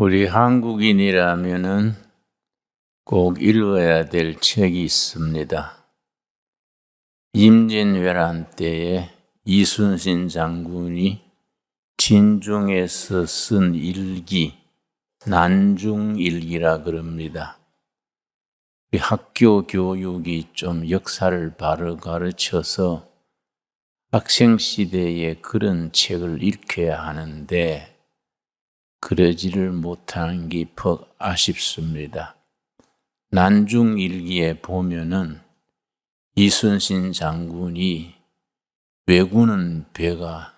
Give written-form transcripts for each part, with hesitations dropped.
우리 한국인이라면은 꼭 읽어야 될 책이 있습니다. 임진왜란 때에 이순신 장군이 진중에서 쓴 일기, 난중일기라 그럽니다. 우리 학교 교육이 좀 역사를 바로 가르쳐서 학생 시대에 그런 책을 읽혀야 하는데 그러지를 못하는 게 퍽 아쉽습니다. 난중일기에 보면은 이순신 장군이 왜군은 배가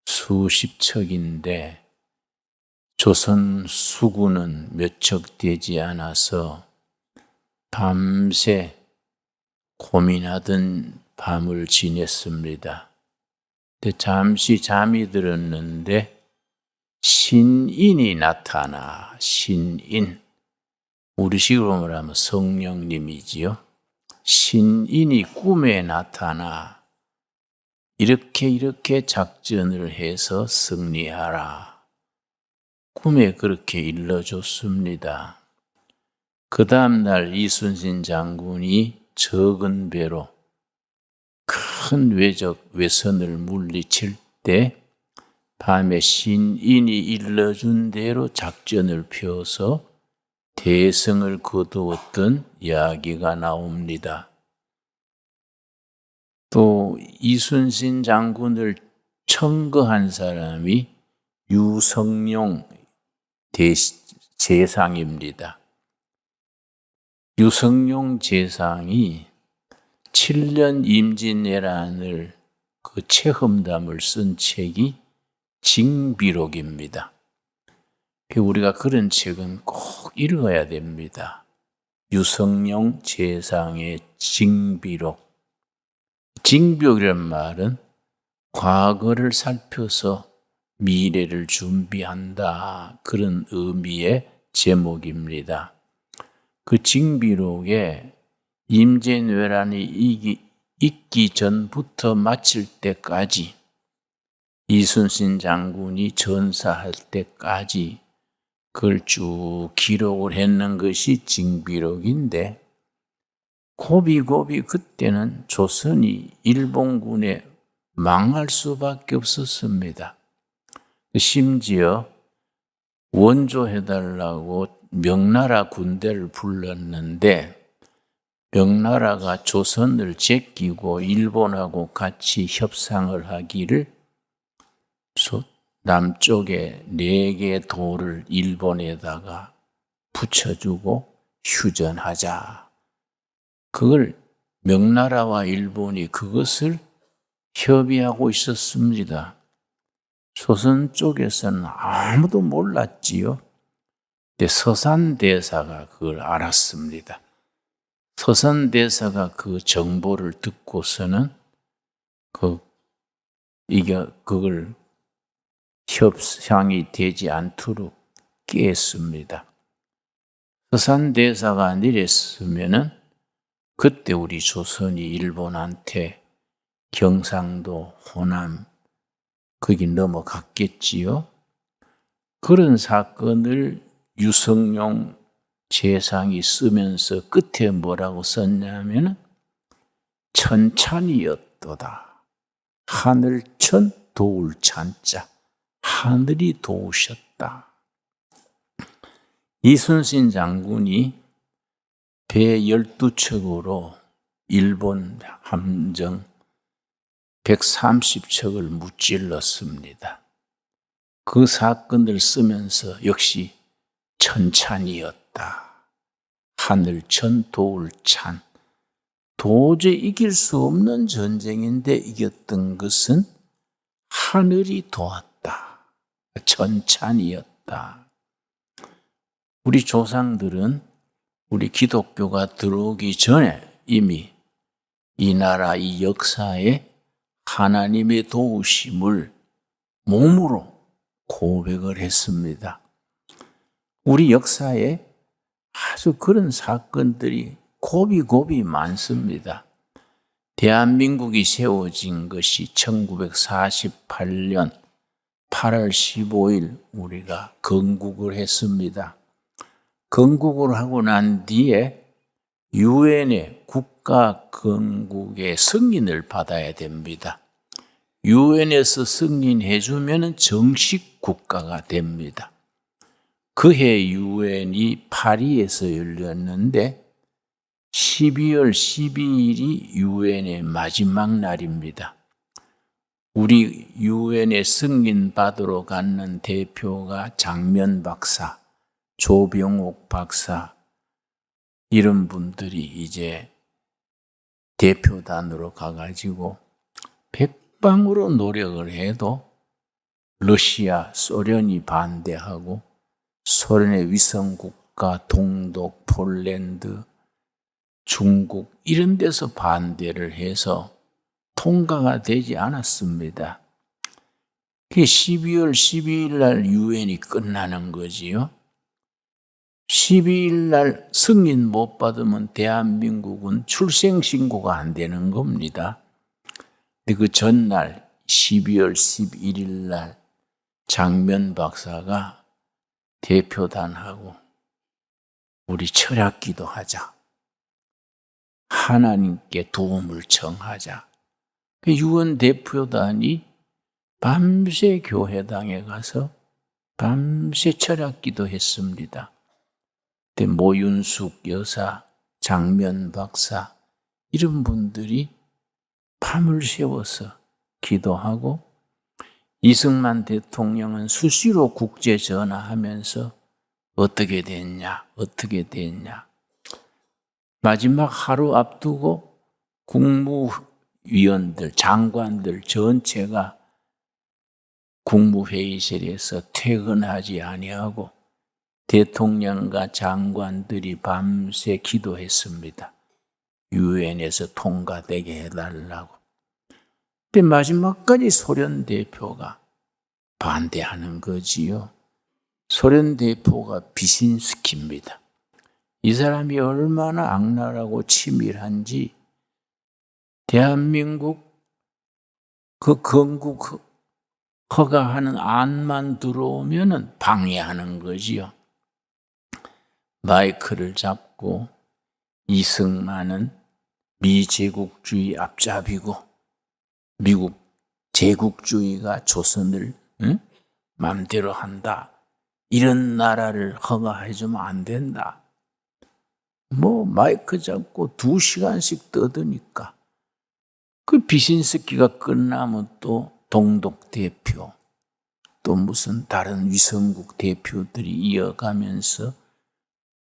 수십 척인데 조선 수군은 몇 척 되지 않아서 밤새 고민하던 밤을 지냈습니다. 근데 잠시 잠이 들었는데 신인이 나타나, 신인. 우리식으로 말하면 성령님이지요. 신인이 꿈에 나타나 이렇게 작전을 해서 승리하라. 꿈에 그렇게 일러줬습니다. 그 다음날 이순신 장군이 적은 배로 큰 외선을 물리칠 때 밤에 신인이 일러준 대로 작전을 펴서 대성을 거두었던 이야기가 나옵니다. 또 이순신 장군을 청거한 사람이 유성룡 제상입니다. 유성룡 제상이 7년 임진왜란을 그 체험담을 쓴 책이 징비록입니다. 우리가 그런 책은 꼭 읽어야 됩니다. 유성룡 제상의 징비록. 징비록이라는 말은 과거를 살펴서 미래를 준비한다. 그런 의미의 제목입니다. 그 징비록에 임진왜란이 있기 전부터 마칠 때까지 이순신 장군이 전사할 때까지 그걸 쭉 기록을 했는 것이 징비록인데 고비고비 그때는 조선이 일본군에 망할 수밖에 없었습니다. 심지어 원조해달라고 명나라 군대를 불렀는데 명나라가 조선을 제끼고 일본하고 같이 협상을 하기를 남쪽에 4개 도를 일본에다가 붙여주고 휴전하자. 그걸 명나라와 일본이 그것을 협의하고 있었습니다. 조선 쪽에서는 아무도 몰랐지요. 근데 서산대사가 그걸 알았습니다. 서산대사가 그 정보를 듣고서는 그걸 협상이 되지 않도록 깼습니다. 서산대사가 내렸으면은 그때 우리 조선이 일본한테 경상도, 호남 거기 넘어갔겠지요. 그런 사건을 유성룡 제상이 쓰면서 끝에 뭐라고 썼냐면은 천찬이었도다. 하늘천 도울 찬자. 하늘이 도우셨다. 이순신 장군이 배 12척으로 일본 함정 130척을 무찔렀습니다. 그 사건을 쓰면서 역시 천찬이었다. 하늘천 도울찬. 도저히 이길 수 없는 전쟁인데 이겼던 것은 하늘이 도왔다. 천찬이었다. 우리 조상들은 우리 기독교가 들어오기 전에 이미 이 나라 이 역사에 하나님의 도우심을 몸으로 고백을 했습니다. 우리 역사에 아주 그런 사건들이 고비고비 많습니다. 대한민국이 세워진 것이 1948년 8월 15일 우리가 건국을 했습니다. 건국을 하고 난 뒤에 유엔의 국가 건국의 승인을 받아야 됩니다. 유엔에서 승인해 주면 정식 국가가 됩니다. 그해 유엔이 파리에서 열렸는데 12월 12일이 유엔의 마지막 날입니다. 우리 유엔에 승인 받으러 가는 대표가 장면 박사, 조병옥 박사 이런 분들이 이제 대표단으로 가가지고 백방으로 노력을 해도 러시아, 소련이 반대하고 소련의 위성국가 동독, 폴란드, 중국 이런 데서 반대를 해서 통과가 되지 않았습니다. 12월 12일 날 유엔이 끝나는 거지요. 12일 날 승인 못 받으면 대한민국은 출생신고가 안 되는 겁니다. 근데 그 전날 12월 11일 날 장면 박사가 대표단하고 우리 철학기도 하자. 하나님께 도움을 청하자. 유엔 대표단이 밤새 교회당에 가서 밤새 철학기도 했습니다. 그때 모윤숙 여사, 장면 박사 이런 분들이 밤을 새워서 기도하고 이승만 대통령은 수시로 국제 전화하면서 어떻게 됐냐. 마지막 하루 앞두고 국무위원들, 장관들 전체가 국무회의실에서 퇴근하지 아니하고 대통령과 장관들이 밤새 기도했습니다. 유엔에서 통과되게 해달라고. 근데 마지막까지 소련 대표가 반대하는 거지요. 소련 대표가 비신스키입니다. 이 사람이 얼마나 악랄하고 치밀한지 대한민국 그 건국 허가하는 안만 들어오면은 방해하는 거지요. 마이크를 잡고 이승만은 미제국주의 앞잡이고 미국 제국주의가 조선을 마음대로 한다. 이런 나라를 허가해주면 안 된다. 마이크 잡고 2시간씩 떠드니까 그 비신스키가 끝나면 또 동독 대표 또 무슨 다른 위성국 대표들이 이어가면서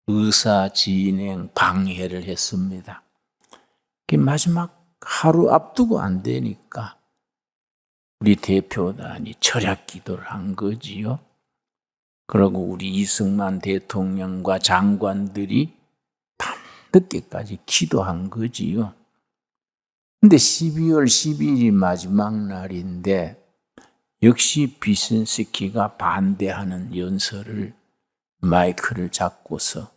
의사 진행 방해를 했습니다. 마지막 하루 앞두고 안 되니까 우리 대표단이 철학 기도를 한 거지요. 그리고 우리 이승만 대통령과 장관들이 밤늦게까지 기도한 거지요. 근데 12월 12일이 마지막 날인데 역시 비신스키가 반대하는 연설을 마이크를 잡고서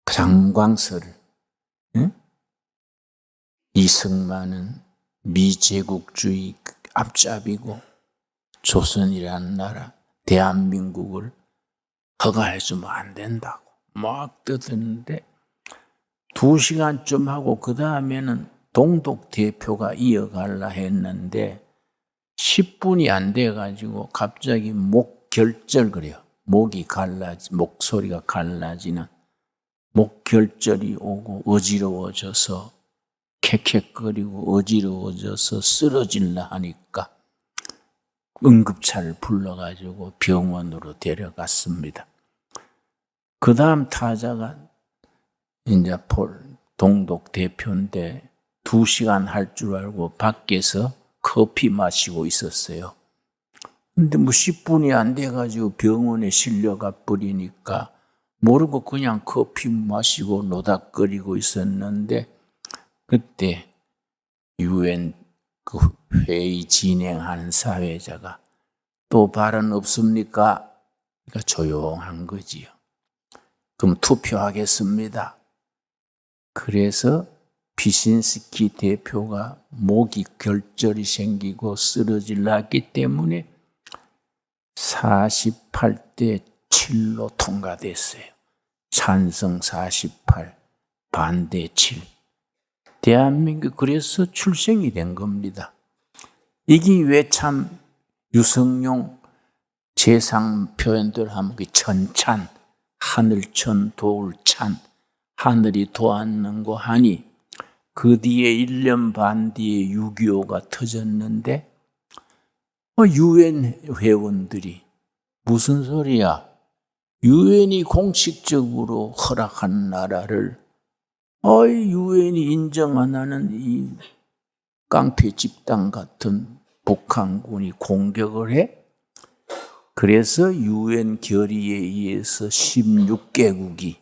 장광설을 이승만은 미제국주의 앞잡이고 조선이라는 나라 대한민국을 허가해주면 안 된다고 막 떠드는데 2시간쯤 하고 그 다음에는 동독 대표가 이어갈라 했는데 10분이 안 돼가지고 갑자기 목 결절그래요. 목소리가 갈라지는 목결절이 오고 어지러워져서 캑캑거리고 어지러워져서 쓰러질라 하니까 응급차를 불러가지고 병원으로 데려갔습니다. 그 다음 타자가 이제 동독 대표인데 2시간 할 줄 알고 밖에서 커피 마시고 있었어요. 근데 10분이 안 돼가지고 병원에 실려가 버리니까 모르고 그냥 커피 마시고 노닥거리고 있었는데 그때 유엔 그 회의 진행하는 사회자가 또 발언 없습니까? 그러니까 조용한 거지요. 그럼 투표하겠습니다. 그래서 비신스키 대표가 목이 결절이 생기고 쓰러질라 했기 때문에 48대 7로 통과됐어요. 찬성 48, 반대 7. 대한민국 그래서 출생이 된 겁니다. 이게 왜 참 유성룡 재상 표현들 하면 천찬, 하늘천 도울찬, 하늘이 도왔는고 하니 그 뒤에 1년 반 뒤에 6.25가 터졌는데 유엔 회원들이 무슨 소리야? 유엔이 공식적으로 허락한 나라를 유엔이 인정 안 하는 이 깡패 집단 같은 북한군이 공격을 해? 그래서 유엔 결의에 의해서 16개국이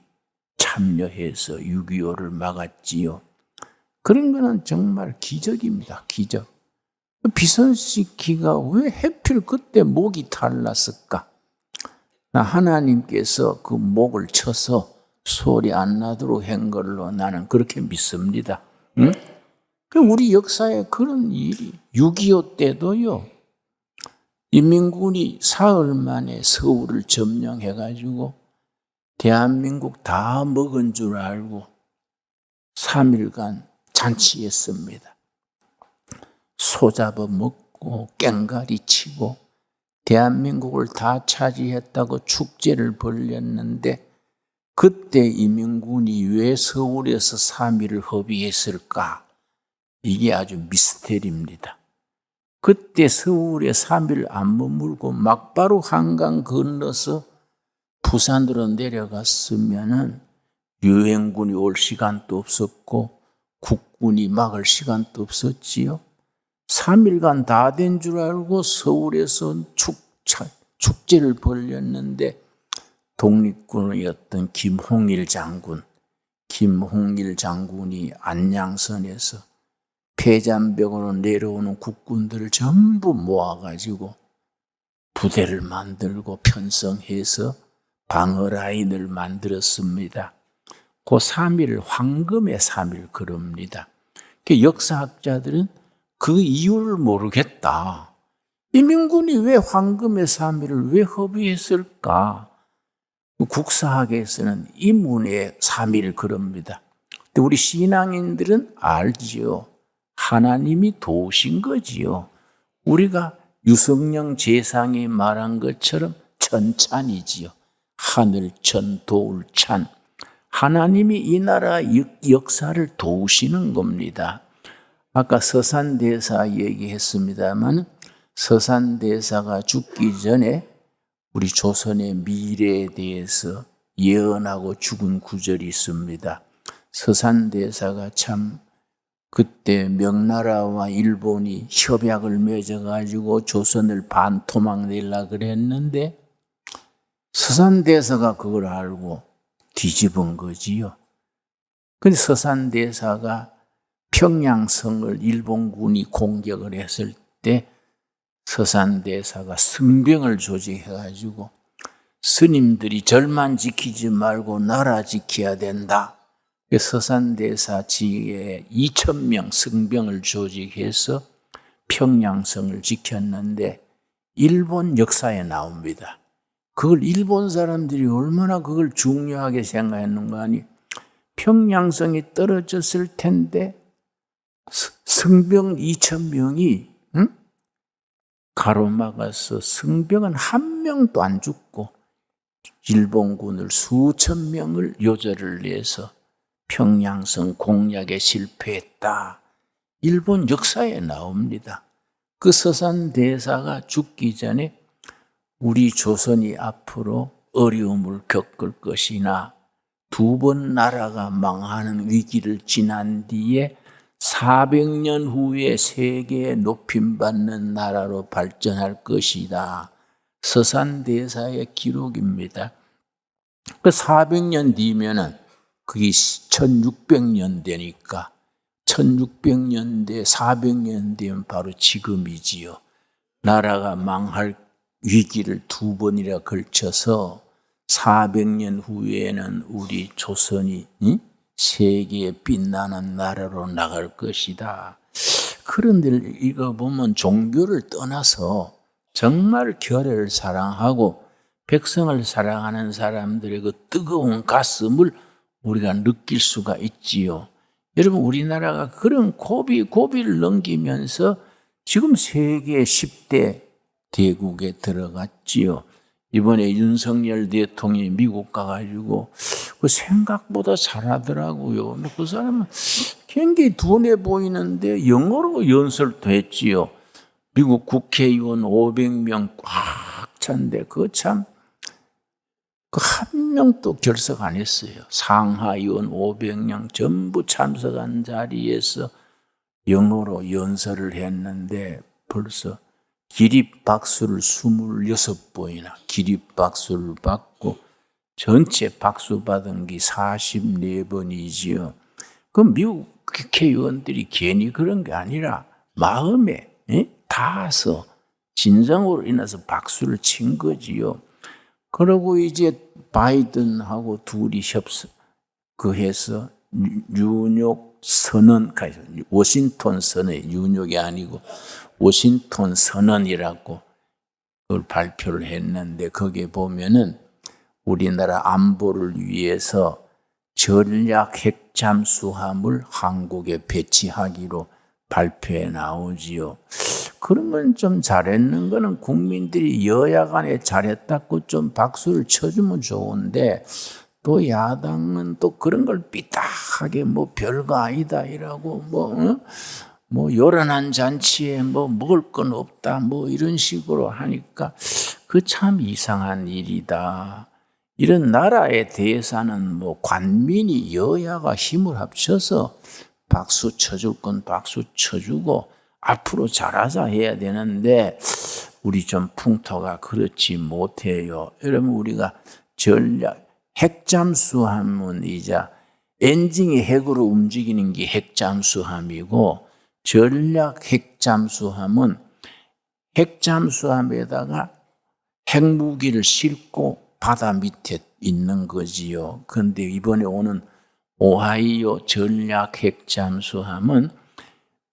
참여해서 6.25를 막았지요. 그런 거는 정말 기적입니다. 기적. 비선시키가 왜 하필 그때 목이 탈났을까? 하나님께서 그 목을 쳐서 소리 안 나도록 한 걸로 나는 그렇게 믿습니다. 응? 우리 역사에 그런 일이 6.25 때도요. 인민군이 사흘 만에 서울을 점령해가지고 대한민국 다 먹은 줄 알고 3일간 잔치했습니다. 소 잡아먹고 깽가리 치고 대한민국을 다 차지했다고 축제를 벌였는데 그때 인민군이 왜 서울에서 3일을 허비했을까? 이게 아주 미스테리입니다. 그때 서울에 3일 안 머물고 막바로 한강 건너서 부산으로 내려갔으면은 유엔군이 올 시간도 없었고 국군이 막을 시간도 없었지요. 3일간 다 된 줄 알고 서울에서 축제를 벌였는데 독립군이었던 김홍일 장군이 안양선에서 폐잔벽으로 내려오는 국군들을 전부 모아가지고 부대를 만들고 편성해서 방어라인을 만들었습니다. 그 3일 황금의 3일 그럽니다. 역사학자들은 그 이유를 모르겠다. 인민군이 왜 황금의 3일을 왜 허비했을까? 국사학에서는 인문의 3일 그럽니다. 근데 우리 신앙인들은 알지요. 하나님이 도우신 거지요. 우리가 유성령 제상이 말한 것처럼 천찬이지요. 하늘천 도울찬. 하나님이 이 나라 역사를 도우시는 겁니다. 아까 서산대사 얘기했습니다만 서산대사가 죽기 전에 우리 조선의 미래에 대해서 예언하고 죽은 구절이 있습니다. 서산대사가 참 그때 명나라와 일본이 협약을 맺어가지고 조선을 반토막 내려고 그랬는데 서산대사가 그걸 알고 뒤집은 거지요. 근데 서산대사가 평양성을 일본군이 공격을 했을 때 서산대사가 승병을 조직해가지고 스님들이 절만 지키지 말고 나라 지켜야 된다. 서산대사 지에 2,000명 승병을 조직해서 평양성을 지켰는데 일본 역사에 나옵니다. 그걸 일본 사람들이 얼마나 그걸 중요하게 생각했는가 하니 평양성이 떨어졌을 텐데 승병 2,000명이 가로막아서 승병은 한 명도 안 죽고 일본군을 수천 명을 요절을 내서 평양성 공략에 실패했다. 일본 역사에 나옵니다. 그 서산대사가 죽기 전에 우리 조선이 앞으로 어려움을 겪을 것이나 2번 나라가 망하는 위기를 지난 뒤에 400년 후에 세계에 높임받는 나라로 발전할 것이다. 서산대사의 기록입니다. 그 400년 뒤면은 그게 1600년 되니까 1600년대 400년 되면 바로 지금이지요. 나라가 망할 위기를 2번이나 걸쳐서 400년 후에는 우리 조선이 세계에 빛나는 나라로 나갈 것이다. 그런데 이거 보면 종교를 떠나서 정말 교회를 사랑하고 백성을 사랑하는 사람들의 그 뜨거운 가슴을 우리가 느낄 수가 있지요. 여러분, 우리나라가 그런 고비를 넘기면서 지금 세계 10대 대국에 들어갔지요. 이번에 윤석열 대통령이 미국 가가지고 그 생각보다 잘하더라고요. 그 사람은 굉장히 둔해 보이는데 영어로 연설도 했지요. 미국 국회의원 500명 꽉 찬데 그 한 명도 결석 안 했어요. 상하의원 500명 전부 참석한 자리에서 영어로 연설을 했는데 벌써 기립박수를 26번이나 기립박수를 받고 전체 박수 받은 게 44번이지요. 그 미국 국회의원들이 괜히 그런 게 아니라 마음에 닿아서 진정으로 인해서 박수를 친 거지요. 그러고 이제 바이든하고 둘이 해서 뉴욕 선언, 워싱턴 선언, 뉴욕이 아니고 워싱턴 선언이라고 그걸 발표를 했는데 거기에 보면은 우리나라 안보를 위해서 전략 핵 잠수함을 한국에 배치하기로 발표에 나오지요. 그런 건 좀 잘했는 거는 국민들이 여야 간에 잘했다고 좀 박수를 쳐주면 좋은데 또 야당은 또 그런 걸 삐딱하게 뭐 별거 아니다 이라고 뭐 요란한 잔치에 뭐 먹을 건 없다 뭐 이런 식으로 하니까 그 참 이상한 일이다. 이런 나라에 대해서는 뭐 관민이 여야가 힘을 합쳐서 박수 쳐줄 건 박수 쳐주고 앞으로 잘하자 해야 되는데 우리 좀 풍토가 그렇지 못해요. 여러분, 우리가 전략 핵잠수함은이자 엔진이 핵으로 움직이는 게 핵잠수함이고 전략 핵잠수함은 핵잠수함에다가 핵무기를 싣고 바다 밑에 있는 거지요. 그런데 이번에 오는 오하이오 전략 핵잠수함은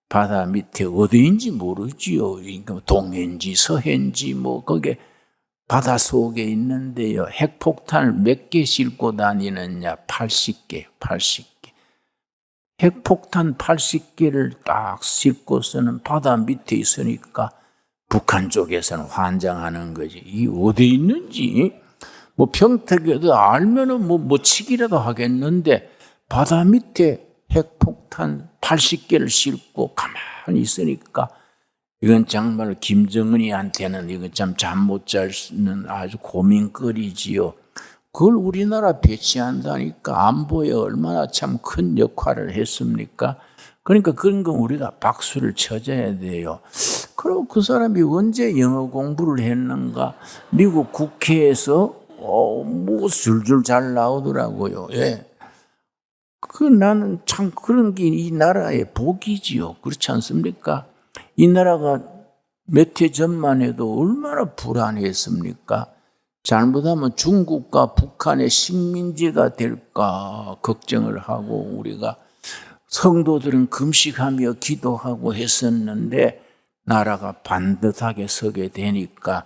바다 밑에 어디인지 모르지요. 그러니까 동해인지 서해인지 뭐 거기에 바다 속에 있는데요. 핵폭탄을 몇 개 싣고 다니느냐? 80개. 핵폭탄 80개를 딱 싣고서는 바다 밑에 있으니까 북한 쪽에서는 환장하는 거지. 이 어디 있는지 뭐 평택에도 알면은 뭐 치기라도 하겠는데 바다 밑에 핵폭탄 80개를 싣고 가만히 있으니까 이건 정말 김정은이한테는 이거 참 잠 못 잘 수는 아주 고민거리지요. 그걸 우리나라 배치한다니까 안보에 얼마나 참 큰 역할을 했습니까? 그러니까 그런 건 우리가 박수를 쳐줘야 돼요. 그리고 그 사람이 언제 영어 공부를 했는가? 미국 국회에서 뭐 줄줄 잘 나오더라고요. 예. 나는 참 그런 게 이 나라의 복이지요. 그렇지 않습니까? 이 나라가 몇 해 전만 해도 얼마나 불안했습니까? 잘못하면 중국과 북한의 식민지가 될까 걱정을 하고 우리가 성도들은 금식하며 기도하고 했었는데 나라가 반듯하게 서게 되니까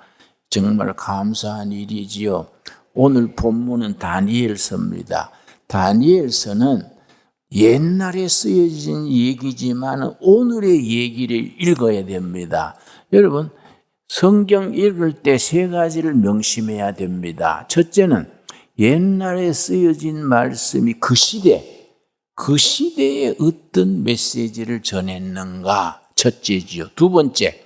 정말 감사한 일이지요. 오늘 본문은 다니엘서입니다. 다니엘서는 옛날에 쓰여진 얘기지만 오늘의 얘기를 읽어야 됩니다. 여러분, 성경 읽을 때 세 가지를 명심해야 됩니다. 첫째는 옛날에 쓰여진 말씀이 그 시대에 어떤 메시지를 전했는가 첫째지요. 두 번째,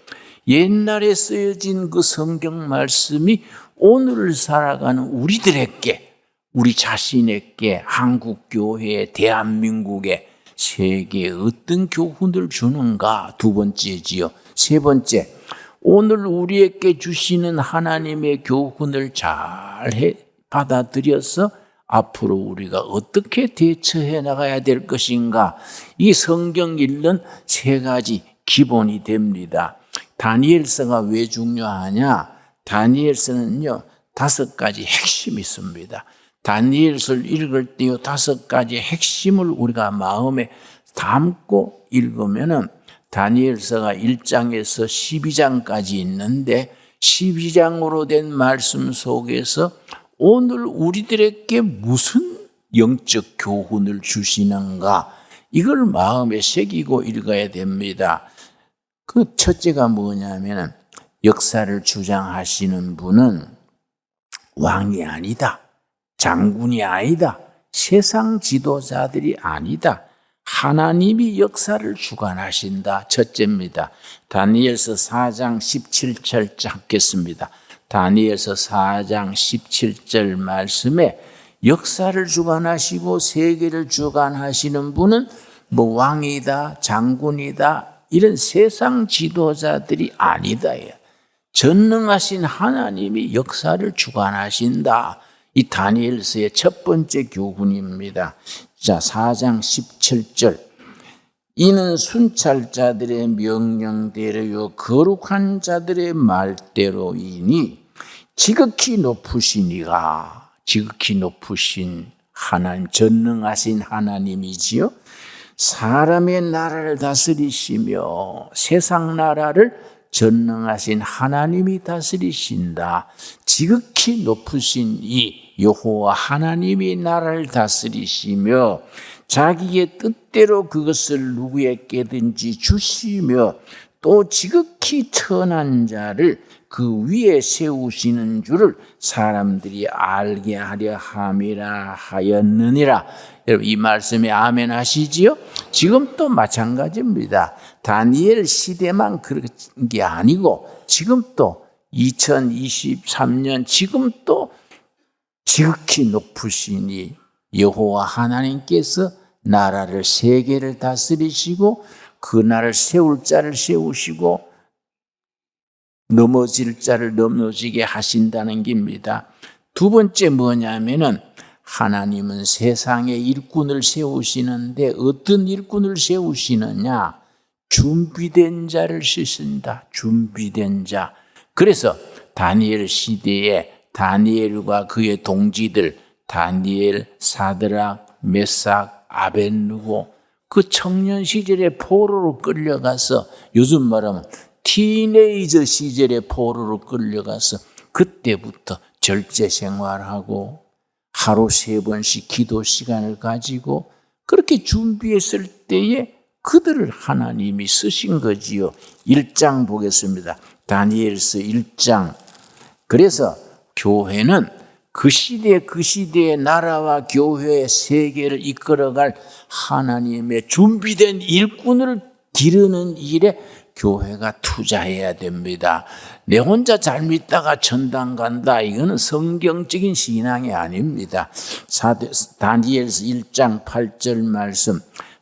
옛날에 쓰여진 그 성경 말씀이 오늘을 살아가는 우리들에게 우리 자신에게 한국 교회에 대한민국에 세계에 어떤 교훈을 주는가 두 번째지요. 세 번째, 오늘 우리에게 주시는 하나님의 교훈을 잘 받아들여서 앞으로 우리가 어떻게 대처해 나가야 될 것인가. 이 성경 읽는 세 가지 기본이 됩니다. 다니엘서가 왜 중요하냐? 다니엘서는요 5가지 핵심이 있습니다. 다니엘서를 읽을 때 이 5가지 핵심을 우리가 마음에 담고 읽으면은 다니엘서가 1장에서 12장까지 있는데 12장으로 된 말씀 속에서 오늘 우리들에게 무슨 영적 교훈을 주시는가, 이걸 마음에 새기고 읽어야 됩니다. 그 첫째가 뭐냐면 역사를 주장하시는 분은 왕이 아니다, 장군이 아니다, 세상 지도자들이 아니다, 하나님이 역사를 주관하신다. 첫째입니다. 다니엘서 4장 17절 찾겠습니다. 다니엘서 4장 17절 말씀에 역사를 주관하시고 세계를 주관하시는 분은 뭐 왕이다, 장군이다, 이런 세상 지도자들이 아니다. 전능하신 하나님이 역사를 주관하신다. 이 다니엘서의 첫 번째 교훈입니다. 자, 4장 17절. 이는 순찰자들의 명령대로요 거룩한 자들의 말대로이니 지극히 높으시니가, 지극히 높으신 하나님, 전능하신 하나님이지요. 사람의 나라를 다스리시며 세상 나라를 전능하신 하나님이 다스리신다. 지극히 높으신 이 여호와 하나님이 나라를 다스리시며 자기의 뜻대로 그것을 누구에게든지 주시며 또 지극히 천한 자를 그 위에 세우시는 줄을 사람들이 알게 하려 함이라 하였느니라. 여러분, 이 말씀에 아멘 하시지요? 지금 또 마찬가지입니다. 다니엘 시대만 그런 게 아니고 지금 또 2023년 지금 또 지극히 높으시니 여호와 하나님께서 나라를, 세계를 다스리시고 그 나라를 세울 자를 세우시고 넘어질 자를 넘어지게 하신다는 겁니다. 두 번째 뭐냐면은 하나님은 세상에 일꾼을 세우시는데 어떤 일꾼을 세우시느냐? 준비된 자를 쓰신다. 준비된 자. 그래서 다니엘 시대에 다니엘과 그의 동지들, 다니엘, 사드락, 메삭, 아벳느고, 그 청년 시절에 포로로 끌려가서, 요즘 말하면 티네이저 시절에 포로로 끌려가서 그때부터 절제 생활하고 하루 3번씩 기도 시간을 가지고 그렇게 준비했을 때에 그들을 하나님이 쓰신 거지요. 1장 보겠습니다. 다니엘서 1장. 그래서 교회는 그 시대의 나라와 교회의 세계를 이끌어갈 하나님의 준비된 일꾼을 기르는 일에 교회가 투자해야 됩니다. 내 혼자 잘 믿다가 천당 간다, 이거는 성경적인 신앙이 아닙니다. 다니엘서 1장 8절 말씀.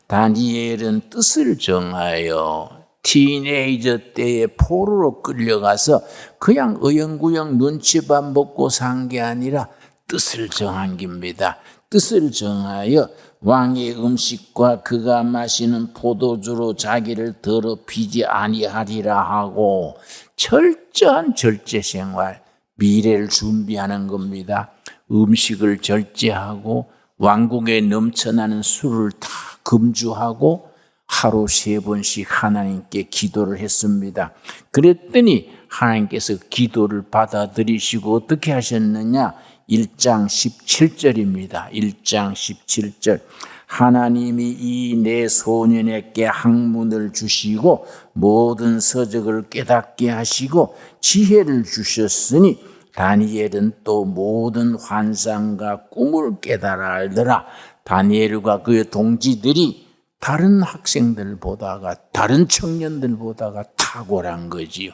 다니엘은 뜻을 정하여 티네이저 때에 포로로 끌려가서 그냥 어영구영 눈치밥 먹고 산 게 아니라 뜻을 정한 겁니다. 뜻을 정하여 왕의 음식과 그가 마시는 포도주로 자기를 더럽히지 아니하리라 하고 철저한 절제 생활, 미래를 준비하는 겁니다. 음식을 절제하고 왕궁에 넘쳐나는 술을 다 금주하고 하루 3번씩 하나님께 기도를 했습니다. 그랬더니 하나님께서 기도를 받아들이시고 어떻게 하셨느냐? 1장 17절입니다. 1장 17절. 하나님이 이 내 소년에게 학문을 주시고 모든 서적을 깨닫게 하시고 지혜를 주셨으니 다니엘은 또 모든 환상과 꿈을 깨달아 알더라. 다니엘과 그의 동지들이 다른 학생들보다가, 다른 청년들보다가 탁월한 거지요.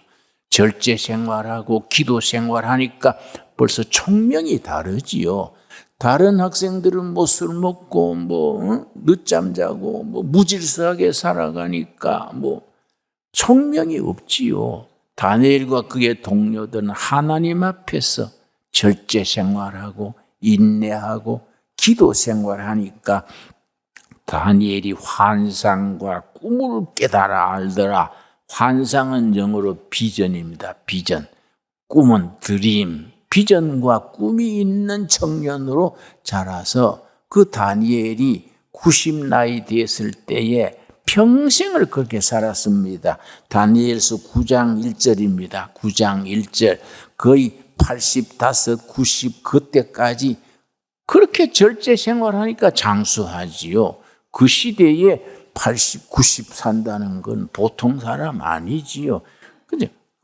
절제 생활하고 기도 생활하니까 벌써 총명이 다르지요. 다른 학생들은 뭐 술 먹고 늦잠 자고 무질서하게 살아가니까 총명이 없지요. 다니엘과 그의 동료들은 하나님 앞에서 절제 생활하고 인내하고 기도 생활하니까 다니엘이 환상과 꿈을 깨달아 알더라. 환상은 영어로 비전입니다. 비전. 꿈은 드림. 비전과 꿈이 있는 청년으로 자라서 그 다니엘이 90 나이 됐을 때에 평생을 그렇게 살았습니다. 다니엘서 9장 1절입니다. 9장 1절. 거의 85, 90 그때까지 그렇게 절제 생활하니까 장수하지요. 그 시대에 80, 90 산다는 건 보통 사람 아니지요.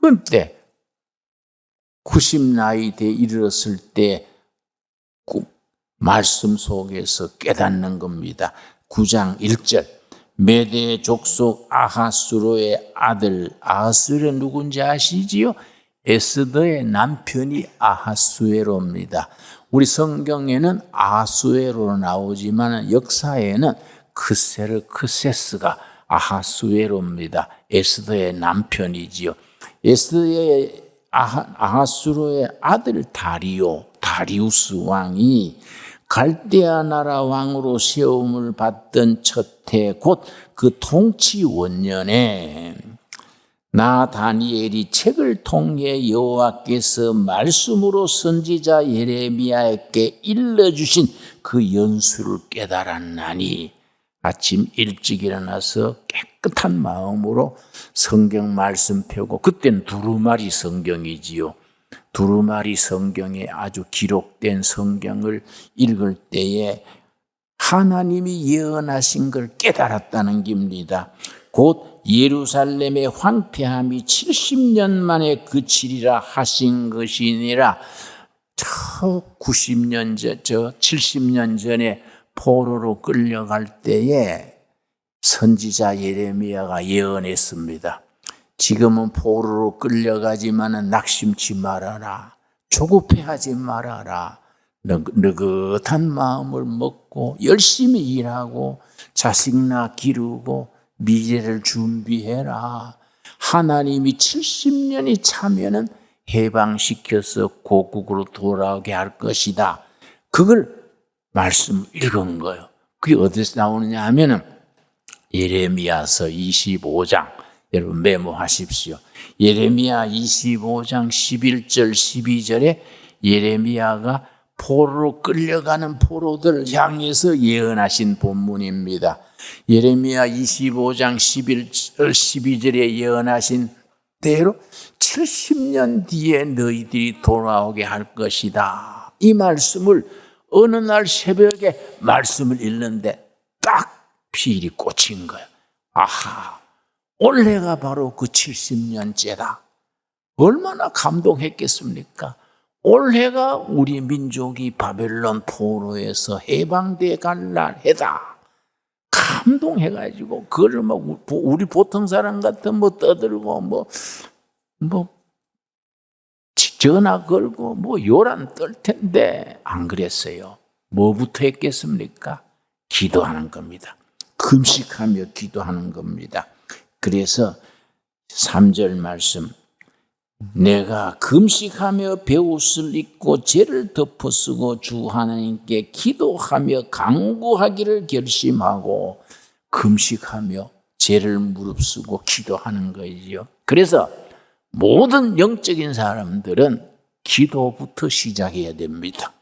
근데 90 나이대에 이르렀을 때 말씀 속에서 깨닫는 겁니다. 9장 1절. 메대 족속 아하수로의 아들, 아하수로 누군지 아시지요? 에스더의 남편이 아하수에로입니다. 우리 성경에는 아하수에로 나오지만 역사에는 크세스가 아하수에로입니다. 에스더의 남편이지요. 에스더의 아하수로의 아들 다리우스 왕이 갈대아 나라 왕으로 세움을 받던 첫 해 곧 그 통치 원년에 나 다니엘이 책을 통해 여호와께서 말씀으로 선지자 예레미야에게 일러주신 그 연수를 깨달았나니 아침 일찍 일어나서 깨끗한 마음으로 성경 말씀 펴고, 그때는 두루마리 성경이지요. 두루마리 성경에 아주 기록된 성경을 읽을 때에 하나님이 예언하신 걸 깨달았다는 겁니다. 곧 예루살렘의 황폐함이 70년 만에 그치리라 하신 것이니라. 저 90년 전, 저 70년 전에 포로로 끌려갈 때에 선지자 예레미야가 예언했습니다. 지금은 포로로 끌려가지만 낙심치 말아라. 조급해하지 말아라. 느긋한 마음을 먹고 열심히 일하고 자식 기르고 미래를 준비해라. 하나님이 70년이 차면은 해방시켜서 고국으로 돌아오게 할 것이다. 그걸 말씀 읽은 거예요. 그게 어디서 나오느냐 하면은 예레미야서 25장, 여러분 메모하십시오. 예레미야 25장 11절 12절에 예레미야가 포로로 끌려가는 포로들 향해서 예언하신 본문입니다. 예레미야 25장 11절 12절에 예언하신 대로 70년 뒤에 너희들이 돌아오게 할 것이다. 이 말씀을 어느 날 새벽에 말씀을 읽는데 딱 필이 꽂힌 거예요. 아하, 올해가 바로 그 70년째다. 얼마나 감동했겠습니까? 올해가 우리 민족이 바벨론 포로에서 해방돼 갈 날이다. 감동해가지고 그걸 막 우리 보통 사람 같은 떠들고 전화 걸고 요란 떨 텐데 안 그랬어요. 뭐부터 했겠습니까? 기도하는 겁니다. 금식하며 기도하는 겁니다. 그래서 3절 말씀, 내가 금식하며 베옷을 입고 죄를 덮어쓰고 주 하나님께 기도하며 간구하기를 결심하고 금식하며 죄를 무릅쓰고 기도하는 거지요. 그래서 모든 영적인 사람들은 기도부터 시작해야 됩니다.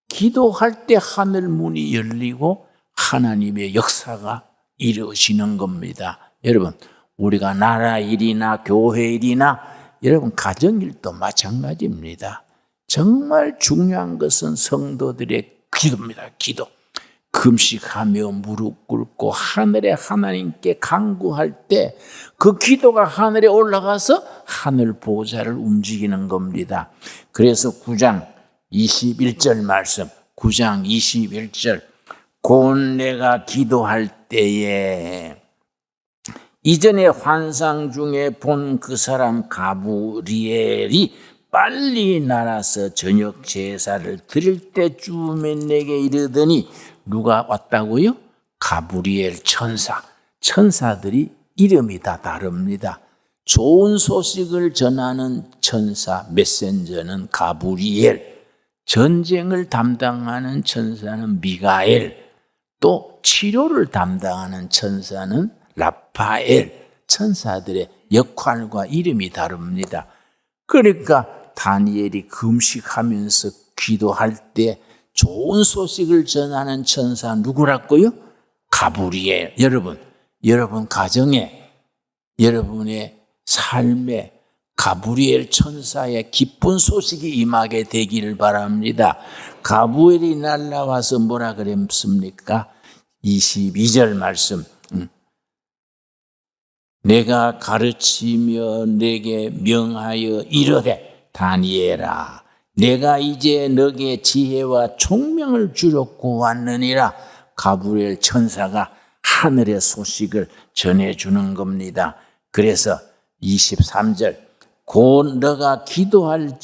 기도할 때 하늘 문이 열리고 하나님의 역사가 이루어지는 겁니다. 여러분, 우리가 나라 일이나 교회 일이나 여러분 가정일도 마찬가지입니다. 정말 중요한 것은 성도들의 기도입니다. 기도. 금식하며 무릎 꿇고 하늘에 하나님께 간구할 때 그 기도가 하늘에 올라가서 하늘 보좌를 움직이는 겁니다. 그래서 9장 21절 말씀, 9장 21절, 곧 내가 기도할 때에 이전에 환상 중에 본 그 사람 가브리엘이 빨리 날아서 저녁 제사를 드릴 때쯤에 내게 이르더니, 누가 왔다고요? 가브리엘 천사. 천사들이 이름이 다 다릅니다. 좋은 소식을 전하는 천사, 메신저는 가브리엘, 전쟁을 담당하는 천사는 미가엘, 또 치료를 담당하는 천사는 라파엘. 천사들의 역할과 이름이 다릅니다. 그러니까 다니엘이 금식하면서 기도할 때 좋은 소식을 전하는 천사 누구라고요? 가브리엘. 여러분 가정에, 여러분의 삶에 가브리엘 천사의 기쁜 소식이 임하게 되기를 바랍니다. 가브리엘이 날라와서 뭐라 그랬습니까? 22절 말씀. 내가 가르치며 내게 명하여 이르되 다니엘아, 내가 이제 너게 지혜와 총명을 주려고 왔느니라. 가브리엘 천사가 하늘의 소식을 전해주는 겁니다. 그래서 23절 곧 너가 기도를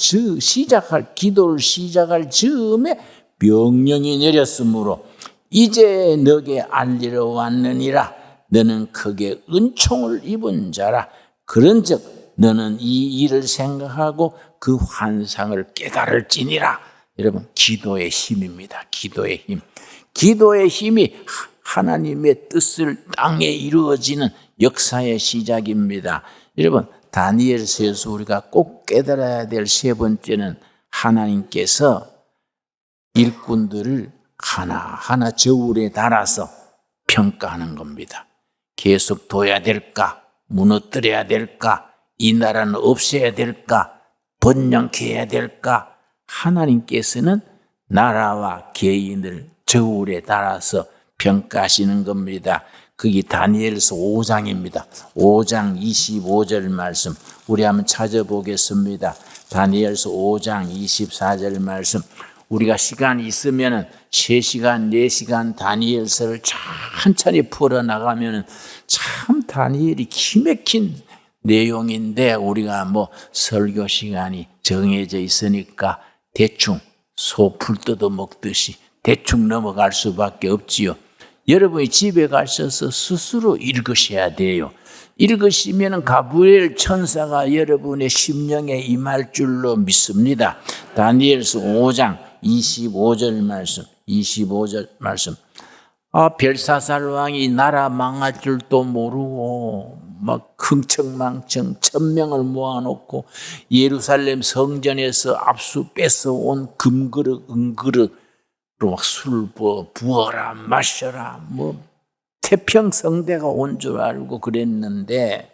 시작할 즈음에 명령이 내렸으므로 이제 너게 알리러 왔느니라. 너는 크게 은총을 입은 자라. 그런즉 너는 이 일을 생각하고 그 환상을 깨달을지니라. 여러분, 기도의 힘입니다. 기도의 힘. 기도의 힘이 하나님의 뜻을 땅에 이루어지는 역사의 시작입니다. 여러분, 다니엘서에서 우리가 꼭 깨달아야 될 세 번째는 하나님께서 일꾼들을 하나하나 저울에 달아서 평가하는 겁니다. 계속 둬야 될까? 무너뜨려야 될까? 이 나라는 없애야 될까? 번영케 해야 될까? 하나님께서는 나라와 개인을 저울에 달아서 평가하시는 겁니다. 그게 다니엘서 5장입니다. 5장 25절 말씀 우리 한번 찾아보겠습니다. 다니엘서 5장 24절 말씀. 우리가 시간이 있으면 3시간, 4시간 다니엘서를 천천히 풀어나가면 참 다니엘이 기맥힌 내용인데 우리가 뭐 설교 시간이 정해져 있으니까 대충 소 풀 뜯어 먹듯이 대충 넘어갈 수밖에 없지요. 여러분이 집에 가셔서 스스로 읽으셔야 돼요. 읽으시면 가브리엘 천사가 여러분의 심령에 임할 줄로 믿습니다. 다니엘서 5장 25절 말씀. 벨사살 왕이 나라 망할 줄도 모르고 막 흥청망청 1000명을 모아놓고 예루살렘 성전에서 압수 뺏어온 금그릇 은그릇 막 술 부어라 마셔라 뭐 태평성대가 온 줄 알고 그랬는데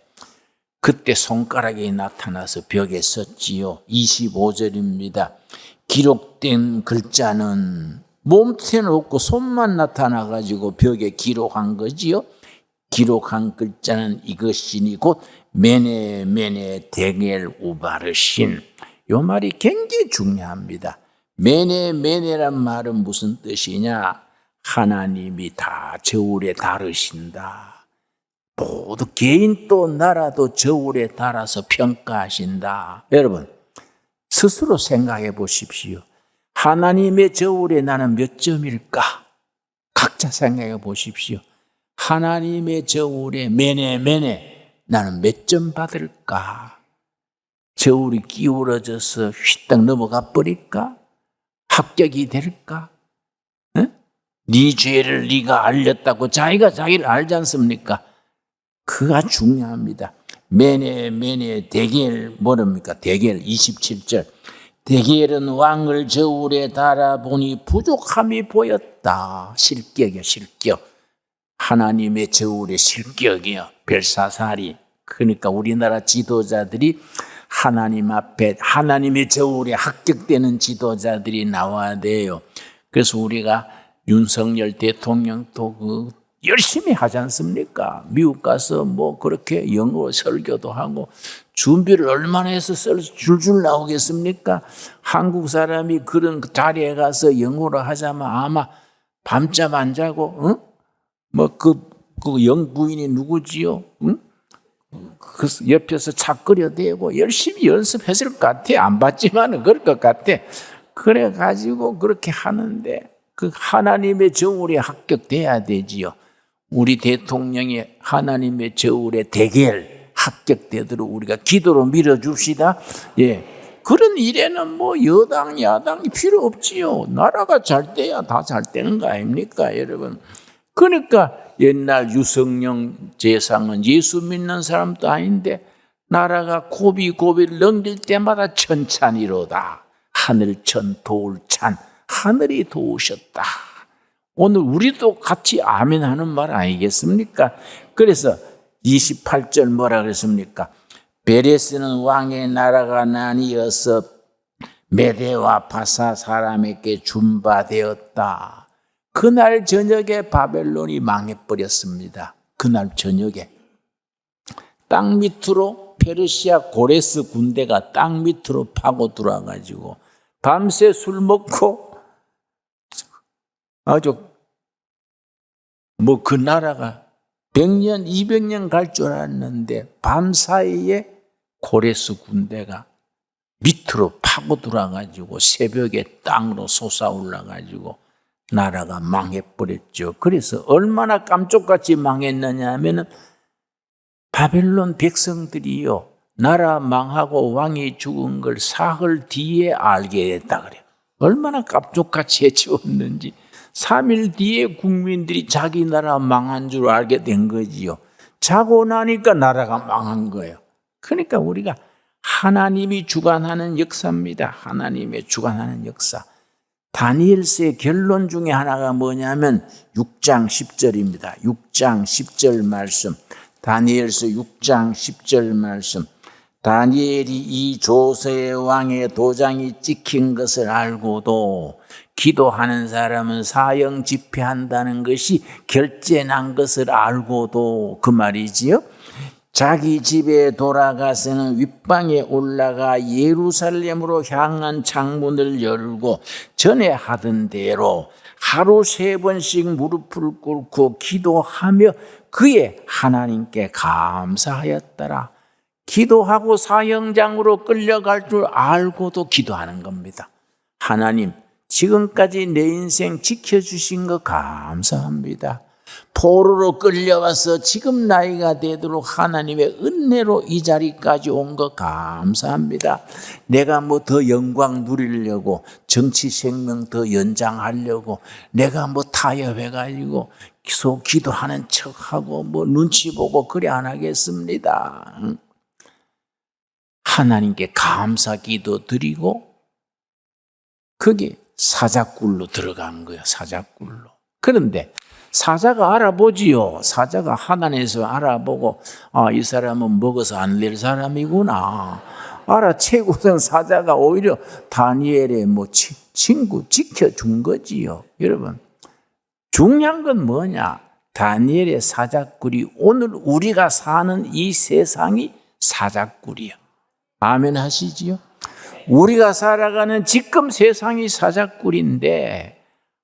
그때 손가락이 나타나서 벽에 썼지요. 25절입니다. 기록된 글자는 몸체는 없고 손만 나타나가지고 벽에 기록한 거지요. 기록한 글자는 이것이니 곧 메네 데겔 우바르신. 이 말이 굉장히 중요합니다. 메네란 말은 무슨 뜻이냐? 하나님이 다 저울에 다루신다. 모두 개인도 나라도 저울에 달아서 평가하신다. 여러분 스스로 생각해 보십시오. 하나님의 저울에 나는 몇 점일까? 각자 생각해 보십시오. 하나님의 저울에 메네 나는 몇 점 받을까? 저울이 기울어져서 휘딱 넘어가 버릴까? 합격이 될까? 응? 네 죄를 네가 알렸다고 자기가 자기를 알지 않습니까? 그가 중요합니다. 메네 데겔 뭐랍니까? 데겔 27절. 데겔은 왕을 저울에 달아보니 부족함이 보였다. 실격이요, 실격. 하나님의 저울의 실격이요. 벨사살이. 그러니까 우리나라 지도자들이 하나님 앞에 하나님의 저울에 합격되는 지도자들이 나와야 돼요. 그래서 우리가 윤석열 대통령도 열심히 하지 않습니까? 미국 가서 뭐 그렇게 영어 설교도 하고 준비를 얼마나 해서 줄줄 나오겠습니까? 한국 사람이 그런 자리에 가서 영어로 하자면 아마 밤잠 안 자고, 응? 뭐 그 영부인이 누구지요? 응? 그 옆에서 차 끓여대고 열심히 연습했을 것 같아. 안 봤지만은 그럴 것 같아. 그래가지고 그렇게 하는데 그 하나님의 저울에 합격돼야 되지요. 우리 대통령이 하나님의 저울에 데겔 합격되도록 우리가 기도로 밀어줍시다. 예. 그런 일에는 뭐 여당, 야당이 필요 없지요. 나라가 잘 돼야 다 잘 되는 거 아닙니까, 여러분? 그러니까 옛날 유성령 재상은 예수 믿는 사람도 아닌데 나라가 고비고비를 넘길 때마다 천찬이로다. 하늘천 도울찬, 하늘이 도우셨다. 오늘 우리도 같이 아멘 하는 말 아니겠습니까? 그래서 28절 뭐라 그랬습니까? 베레스는 왕의 나라가 나뉘어서 메대와 바사 사람에게 준바되었다. 그날 저녁에 바벨론이 망해버렸습니다. 그날 저녁에 땅 밑으로 페르시아 고레스 군대가 땅 밑으로 파고 들어와가지고 밤새 술 먹고 아주 그 나라가 100년, 200년 갈 줄 알았는데 밤사이에 고레스 군대가 밑으로 파고 들어와가지고 새벽에 땅으로 솟아올라가지고 나라가 망해버렸죠. 그래서 얼마나 깜짝같이 망했느냐 하면은 바벨론 백성들이요, 나라 망하고 왕이 죽은 걸 사흘 뒤에 알게 됐다 그래요. 얼마나 깜짝같이 해치웠는지. 3일 뒤에 국민들이 자기 나라 망한 줄 알게 된 거지요. 자고 나니까 나라가 망한 거예요. 그러니까 우리가 하나님이 주관하는 역사입니다. 하나님의 주관하는 역사. 다니엘서의 결론 중에 하나가 뭐냐면 6장 10절입니다. 6장 10절 말씀. 다니엘서 6장 10절 말씀. 다니엘이 이 조서의 왕의 도장이 찍힌 것을 알고도 기도하는 사람은 사형 집회한다는 것이 결재난 것을 알고도, 그 말이지요. 자기 집에 돌아가서는 윗방에 올라가 예루살렘으로 향한 창문을 열고 전에 하던 대로 하루 3번씩 무릎을 꿇고 기도하며 그의 하나님께 감사하였더라. 기도하고 사형장으로 끌려갈 줄 알고도 기도하는 겁니다. 하나님, 지금까지 내 인생 지켜주신 거 감사합니다. 포로로 끌려와서 지금 나이가 되도록 하나님의 은혜로 이 자리까지 온 거 감사합니다. 내가 뭐 더 영광 누리려고, 정치 생명 더 연장하려고, 내가 뭐 타협해가지고 계속 기도하는 척하고 뭐 눈치 보고 그래 안 하겠습니다. 하나님께 감사 기도 드리고 그게 사자굴로 들어간 거예요. 사자굴로. 그런데 사자가 알아보지요. 사자가 하나님에서 알아보고 이 사람은 먹어서 안 될 사람이구나 알아채고선 사자가 오히려 다니엘의 친구 지켜준 거지요. 여러분, 중요한 건 뭐냐? 다니엘의 사자굴이 오늘 우리가 사는 이 세상이 사자굴이요. 아멘 하시지요? 우리가 살아가는 지금 세상이 사자굴인데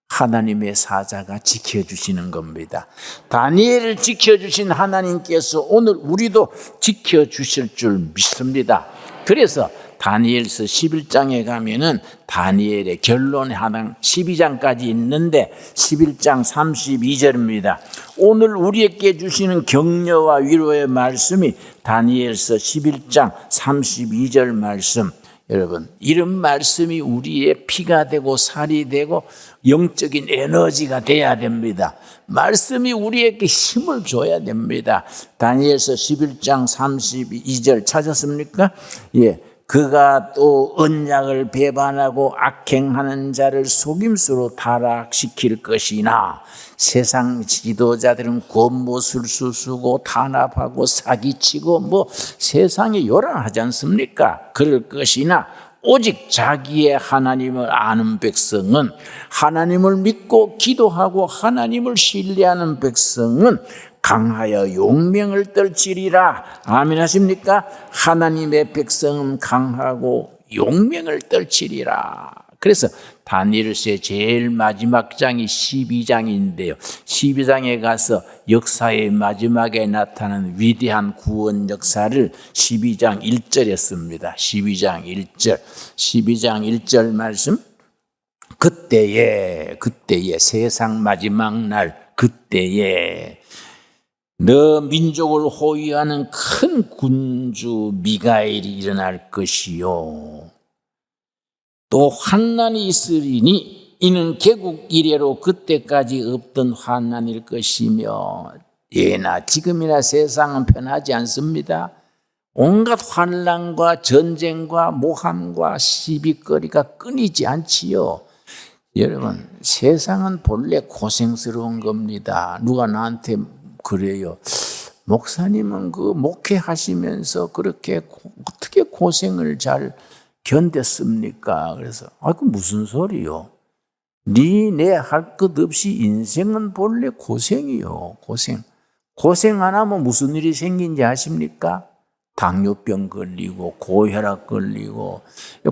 하나님의 사자가 지켜주시는 겁니다. 다니엘을 지켜주신 하나님께서 오늘 우리도 지켜주실 줄 믿습니다. 그래서 다니엘서 11장에 가면은 다니엘의 결론의 하나 12장까지 있는데 11장 32절입니다. 오늘 우리에게 주시는 격려와 위로의 말씀이 다니엘서 11장 32절 말씀. 여러분, 이런 말씀이 우리의 피가 되고 살이 되고 영적인 에너지가 돼야 됩니다. 말씀이 우리에게 힘을 줘야 됩니다. 다니엘서 11장 32절 찾았습니까? 예. 그가 또 언약을 배반하고 악행하는 자를 속임수로 타락시킬 것이나 세상 지도자들은 권모술수 쓰고 탄압하고 사기치고 세상에 요란하지 않습니까? 그럴 것이나 오직 자기의 하나님을 아는 백성은, 하나님을 믿고 기도하고 하나님을 신뢰하는 백성은 강하여 용맹을 떨치리라. 아멘 하십니까? 하나님의 백성은 강하고 용맹을 떨치리라. 그래서 다니엘서의 제일 마지막 장이 12장인데요. 12장에 가서 역사의 마지막에 나타난 위대한 구원 역사를 12장 1절에 씁니다. 12장 1절. 12장 1절 말씀. 그때에 세상 마지막 날 그때에 너 민족을 호위하는 큰 군주 미가엘이 일어날 것이요. 또 환난이 있으리니 이는 개국 이래로 그때까지 없던 환난일 것이며, 예나 지금이나 세상은 편하지 않습니다. 온갖 환난과 전쟁과 모함과 시비거리가 끊이지 않지요. 여러분, 세상은 본래 고생스러운 겁니다. 누가 나한테 그래요. 목사님은 그 목회하시면서 그렇게 어떻게 고생을 잘 견뎠습니까? 그래서 그 무슨 소리요? 네 할 것 없이 인생은 본래 고생이요. 고생 안 하면 무슨 일이 생긴지 아십니까? 당뇨병 걸리고 고혈압 걸리고,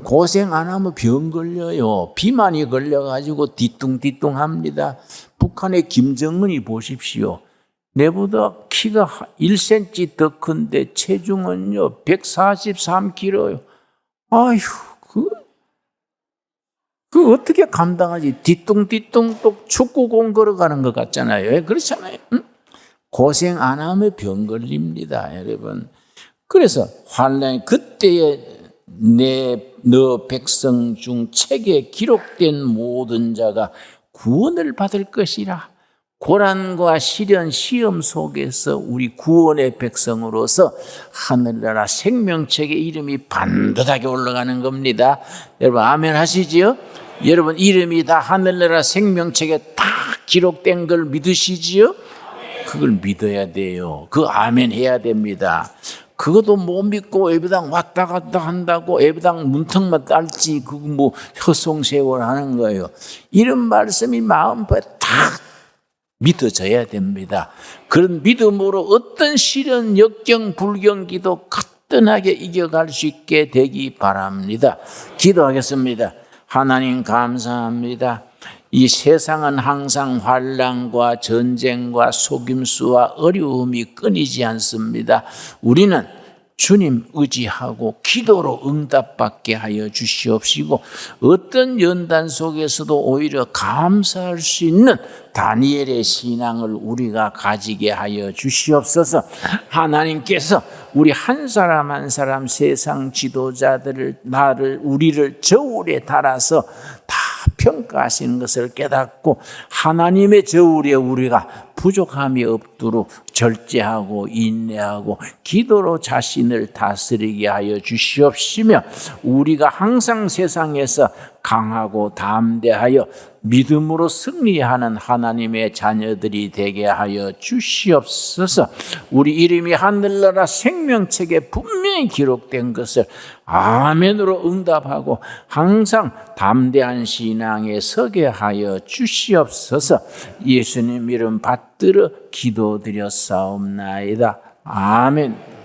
고생 안 하면 병 걸려요. 비만이 걸려가지고 뒤뚱뒤뚱합니다. 북한의 김정은이 보십시오. 내보다 키가 1cm 더 큰데 체중은요 143kg요. 아휴, 그 어떻게 감당하지? 뒤뚱뒤뚱 또 축구공 걸어가는 것 같잖아요. 그렇잖아요. 응? 고생 안 하면 병 걸립니다, 여러분. 그래서 환난이 그때에 너 백성 중 책에 기록된 모든 자가 구원을 받을 것이라. 고난과 시련, 시험 속에서 우리 구원의 백성으로서 하늘나라 생명책의 이름이 반듯하게 올라가는 겁니다. 여러분 아멘 하시지요? 여러분 이름이 다 하늘나라 생명책에 다 기록된 걸 믿으시지요? 그걸 믿어야 돼요. 그 아멘 해야 됩니다. 그것도 못 믿고 예배당 왔다 갔다 한다고 예배당 문턱만 딸지 그거 뭐 헛송세월 하는 거예요. 이런 말씀이 마음에 다 믿어져야 됩니다. 그런 믿음으로 어떤 시련, 역경, 불경기도 거뜬하게 이겨갈 수 있게 되기 바랍니다. 기도하겠습니다. 하나님 감사합니다. 이 세상은 항상 환난과 전쟁과 속임수와 어려움이 끊이지 않습니다. 우리는 주님 의지하고 기도로 응답받게 하여 주시옵시고 어떤 연단 속에서도 오히려 감사할 수 있는 다니엘의 신앙을 우리가 가지게 하여 주시옵소서. 하나님께서 우리 한 사람 한 사람 세상 지도자들을 우리를 저울에 달아서 다 평가하시는 것을 깨닫고 하나님의 저울에 우리가 부족함이 없도록 절제하고 인내하고 기도로 자신을 다스리게 하여 주시옵시며 우리가 항상 세상에서 강하고 담대하여 믿음으로 승리하는 하나님의 자녀들이 되게 하여 주시옵소서. 우리 이름이 하늘나라 생명책에 분명히 기록된 것을 아멘으로 응답하고 항상 담대한 신앙에 서게 하여 주시옵소서. 예수님 이름 받들어 기도드렸사옵나이다. 아멘.